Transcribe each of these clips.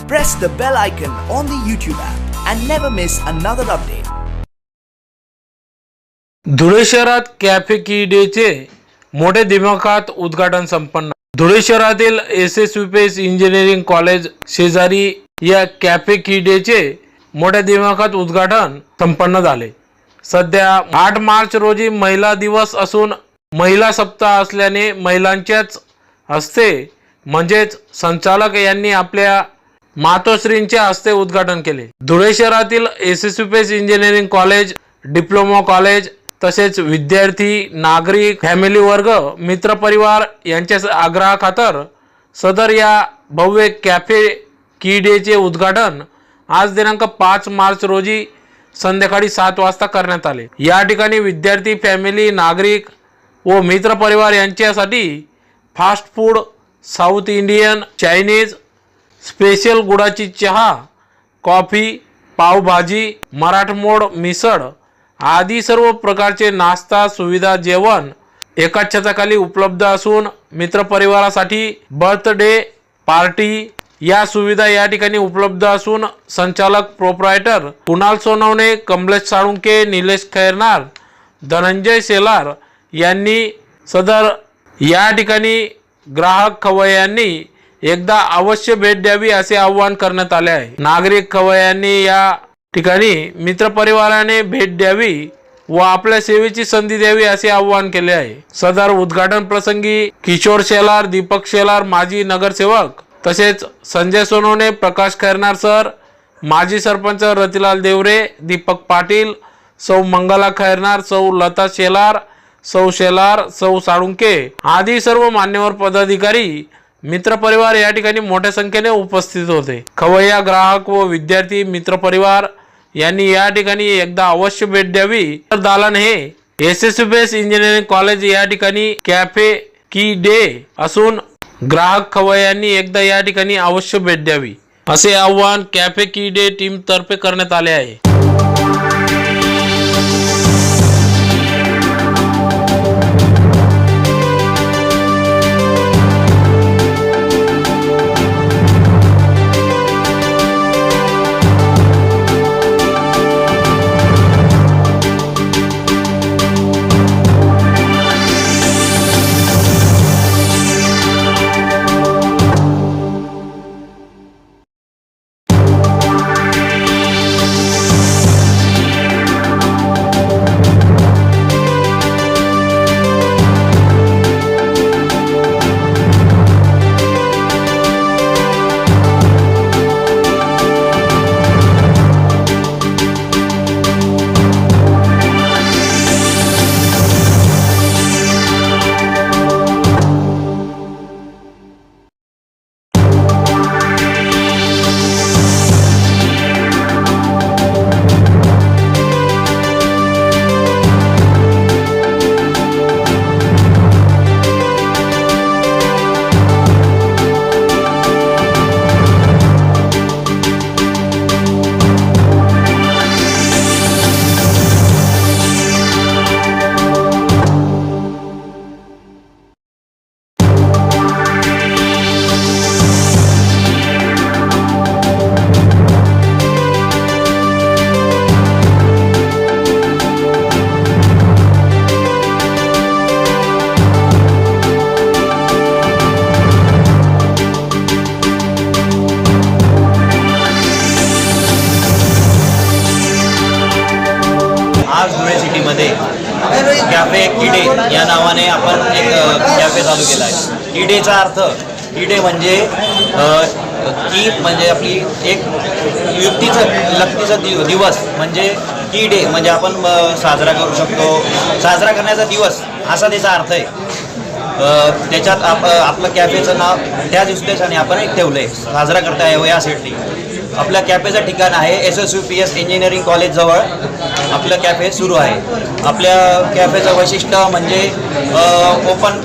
press the bell icon on the YouTube app and never miss another update. Dhule शहरात cafe की डेचे मोठे दिमाखात उद्घाटन संपन्न. धुळे शहरातील एसएसयूपीएस इंजिनिअरिंग कॉलेज शेजारी या कॅफे की डेचे मोठ्या दिमाखात उद्घाटन संपन्न झाले. सध्या 8 मार्च रोजी महिला दिवस असून महिला सप्ताह असल्याने महिलांच्याच हस्ते म्हणजेच संचालक यांनी आपल्या मातोश्रींच्या हस्ते उद्घाटन केले. धुळे शहरातील एसएसयूपीएस इंजिनिअरिंग कॉलेज, डिप्लोमा कॉलेज तसेच विद्यार्थी, नागरिक, फॅमिली वर्ग, मित्रपरिवार यांच्या आग्रहाखातर सदर या भव्य कॅफे की डेचे उद्घाटन आज दिनांक 5 मार्च रोजी संध्याकाळी 7 वाजता करण्यात आले. या ठिकाणी विद्यार्थी, फॅमिली, नागरिक व मित्रपरिवार यांच्यासाठी fast food, south Indian, Chinese, special गुळाची चहा, कॉफी, पावभाजी, मराठमोड, मिसळ आदी सर्व प्रकारचे नाश्ता सुविधा, जेवण एकाच छताखाली उपलब्ध असून मित्रपरिवारासाठी बर्थडे पार्टी या सुविधा या ठिकाणी उपलब्ध असून संचालक प्रोप्रायटर कुणाल सोनवणे, कमलेश साळुंके, निलेश खैरनार, धनंजय शेलार यांनी सदर या ठिकाणी ग्राहक खवय्यांनी एकदा अवश्य भेट द्यावी असे आवाहन करण्यात आले आहे. नागरिक खवय्यांनी या ठिकाणी मित्रपरिवाराने भेट द्यावी व आपल्या सेवेची संधी द्यावी असे आवाहन केले आहे. सदर उद्घाटन प्रसंगी किशोर शेलार, दीपक शेलार माजी नगरसेवक तसेच संजय सोनवणे, प्रकाश खैरनार सर, माजी सरपंच रतिलाल देवरे, दीपक पाटील, सौ मंगला खैरनार, सौ लता शेलार, सौ शेलार, सौ साळुंके आदी सर्व मान्यवर पदाधिकारी, मित्रपरिवार या ठिकाणी मोठ्या संख्येने उपस्थित होते. खवय्या, ग्राहक व विद्यार्थी, मित्रपरिवार यांनी या ठिकाणी एकदा अवश्य भेट द्यावी. तर दालन हे एसएसयूपीएस इंजिनिअरिंग कॉलेज या ठिकाणी कॅफे की डे असून ग्राहक खवय्यांनी एकदा या ठिकाणी अवश्य भेट द्यावी असे आवाहन कॅफे की डे टीम तर्फे करण्यात आले आहे. आज धुळे सिटीमध्ये कॅफे की डे या नावाने आपण एक कॅफे चालू केला आहे. की डेचा अर्थ, की डे म्हणजे की म्हणजे आपली एक लक्तीचा दिवस म्हणजे की डे म्हणजे आपण साजरा करू शकतो, साजरा करण्याचा दिवस असा त्याचा अर्थ आहे. त्याच्यात आपलं कॅफेचं नाव त्याच उद्देशाने आपण एक ठेवलं आहे, साजरा करता यावं यासाठी. आपल्या कॅफेचं ठिकाण आहे एसएसयूपीएस इंजिनिअरिंग कॉलेजजवळ आपलं कॅफे सुरू आहे. आपल्या कॅफेचं वैशिष्ट्य म्हणजे ओपन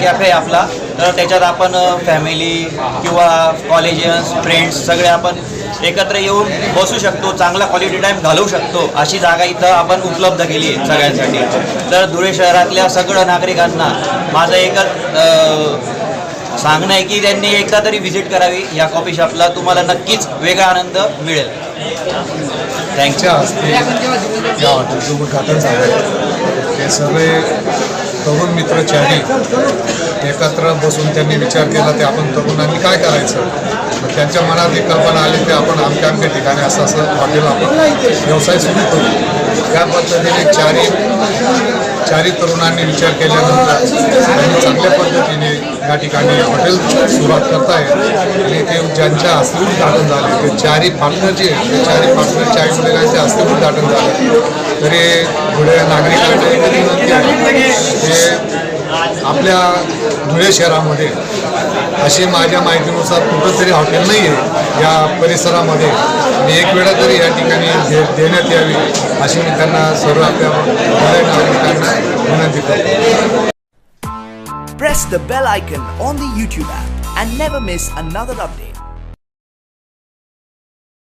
कॅफे आपला, तर त्याच्यात आपण फॅमिली किंवा कॉलेजियन्स, फ्रेंड्स सगळे आपण एकत्र येऊन बसू शकतो, चांगला क्वालिटी टाईम घालवू शकतो अशी जागा इथं आपण उपलब्ध केली आहे सगळ्यांसाठी. तर धुळे शहरातल्या सगळ्या नागरिकांना माझं एकच सांगणं आहे की त्यांनी एकदा तरी व्हिजिट करावी या कॉफी शॉपला. तुम्हाला नक्कीच वेगळा आनंद मिळेल. थँक्यू. च्या हस्ते या हॉटेलचं उद्घाटन झालं. हे सगळे तरुण मित्र चारी एकत्र बसून त्यांनी विचार केला ते आपण तरुणांनी काय करायचं. मग त्यांच्या मनात एक कल्पना आली की आपण आमच्या ठिकाणी असं हॉटेल आपण व्यवसाय सुरू करू. त्या पद्धतीने चारी तरुणांनी विचार केल्यानंतर त्यांनी चांगल्या पद्धतीने या ठिकाणी हॉटेल सुरुवात करतायत. आणि ते ज्यांच्या हस्ते उद्घाटन झाले ते चारी पार्टनर जे ते चारी पार्टनरच्या आईवडिलांच्या हस्ते उद्घाटन झाले. तरी पुढे नागरिकांना एक विनंती आहे ते आपल्या धुळे शहरामध्ये अशी माझ्या माहितीनुसार कुठंतरी हॉटेल नाही आहे या परिसरामध्ये. आणि एक वेळा तरी या ठिकाणी भेट देण्यात यावी अशी मी त्यांना सर्व आपल्या धुळे नागरिकांना विनंती करतो. Press the bell icon on the YouTube app and never miss another update.